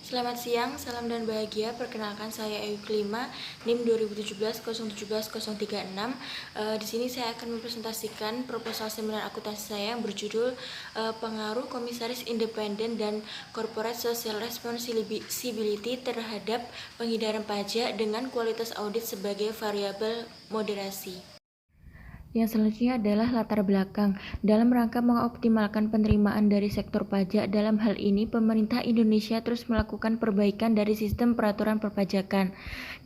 Selamat siang, salam dan bahagia. Perkenalkan saya Ayu Kelima, NIM 2017-017-036. Di sini saya akan mempresentasikan proposal seminar akuntansi saya yang berjudul Pengaruh Komisaris Independen dan Corporate Social Responsibility terhadap Penghindaran Pajak dengan Kualitas Audit sebagai Variabel Moderasi. Yang selanjutnya adalah latar belakang. Dalam rangka mengoptimalkan penerimaan dari sektor pajak, dalam hal ini pemerintah Indonesia terus melakukan perbaikan dari sistem peraturan perpajakan.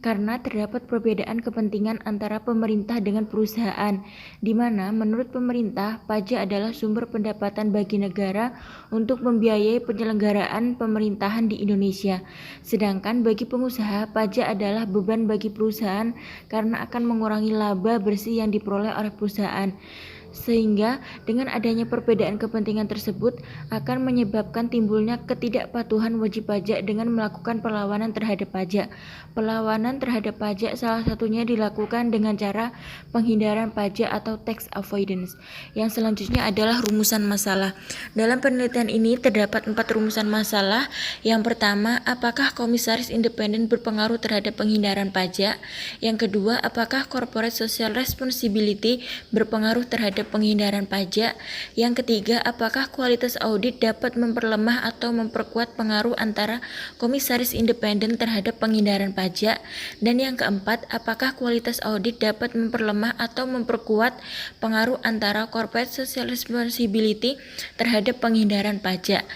Karena terdapat perbedaan kepentingan antara pemerintah dengan perusahaan, di mana menurut pemerintah, pajak adalah sumber pendapatan bagi negara untuk membiayai penyelenggaraan pemerintahan di Indonesia. Sedangkan bagi pengusaha, pajak adalah beban bagi perusahaan karena akan mengurangi laba bersih yang diperoleh oleh perusahaan. Sehingga dengan adanya perbedaan kepentingan tersebut akan menyebabkan timbulnya ketidakpatuhan wajib pajak dengan melakukan perlawanan terhadap pajak. Perlawanan terhadap pajak salah satunya dilakukan dengan cara penghindaran pajak atau tax avoidance. Yang selanjutnya adalah rumusan masalah. Dalam penelitian ini terdapat 4 rumusan masalah. Yang pertama, apakah komisaris independen berpengaruh terhadap penghindaran pajak? Yang kedua, apakah corporate social responsibility berpengaruh terhadap penghindaran pajak? Yang ketiga, apakah kualitas audit dapat memperlemah atau memperkuat pengaruh antara komisaris independen terhadap penghindaran pajak? Dan yang keempat, apakah kualitas audit dapat memperlemah atau memperkuat pengaruh antara corporate social responsibility terhadap penghindaran pajak?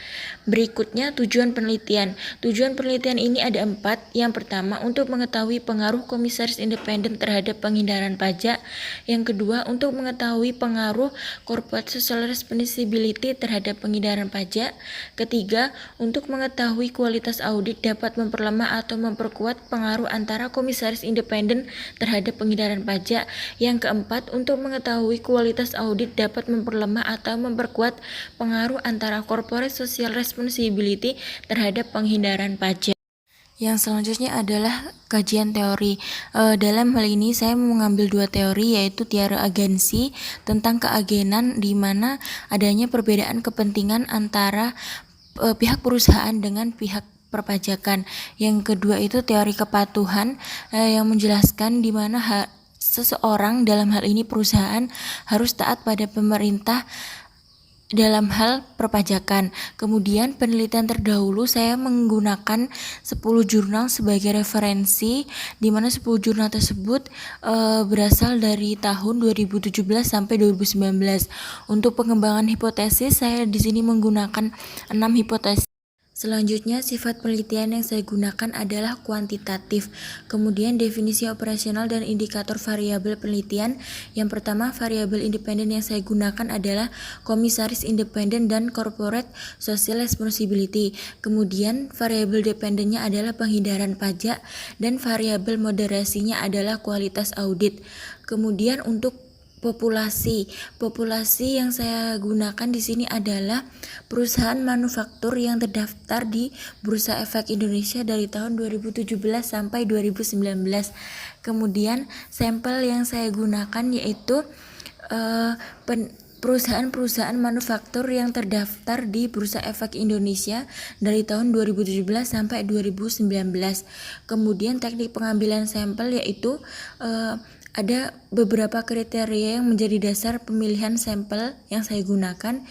Berikutnya tujuan penelitian. Tujuan penelitian ini ada 4. Yang pertama, untuk mengetahui pengaruh komisaris independen terhadap penghindaran pajak. Yang kedua, untuk mengetahui pengaruh corporate social responsibility terhadap penghindaran pajak. Ketiga, untuk mengetahui kualitas audit dapat memperlemah atau memperkuat pengaruh antara komisaris independen terhadap penghindaran pajak. Yang keempat, untuk mengetahui kualitas audit dapat memperlemah atau memperkuat pengaruh antara corporate social responsibility terhadap penghindaran pajak. Yang selanjutnya adalah kajian teori. Dalam hal ini saya mengambil 2 teori, yaitu teori agensi tentang keagenan, di mana adanya perbedaan kepentingan antara pihak perusahaan dengan pihak perpajakan. Yang kedua itu teori kepatuhan, yang menjelaskan di mana seseorang, dalam hal ini perusahaan, harus taat pada pemerintah dalam hal perpajakan. Kemudian penelitian terdahulu saya menggunakan 10 jurnal sebagai referensi, di mana 10 jurnal tersebut berasal dari tahun 2017 sampai 2019. Untuk pengembangan hipotesis, saya di sini menggunakan 6 hipotesis. Selanjutnya, sifat penelitian yang saya gunakan adalah kuantitatif. Kemudian, definisi operasional dan indikator variabel penelitian. Yang pertama, variabel independen yang saya gunakan adalah komisaris independen dan corporate social responsibility. Kemudian, variabel dependennya adalah penghindaran pajak dan variabel moderasinya adalah kualitas audit. Kemudian, untuk populasi yang saya gunakan di sini adalah perusahaan manufaktur yang terdaftar di Bursa Efek Indonesia dari tahun 2017 sampai 2019. Kemudian sampel yang saya gunakan yaitu perusahaan-perusahaan manufaktur yang terdaftar di Bursa Efek Indonesia dari tahun 2017 sampai 2019. Kemudian teknik pengambilan sampel yaitu ada beberapa kriteria yang menjadi dasar pemilihan sampel yang saya gunakan.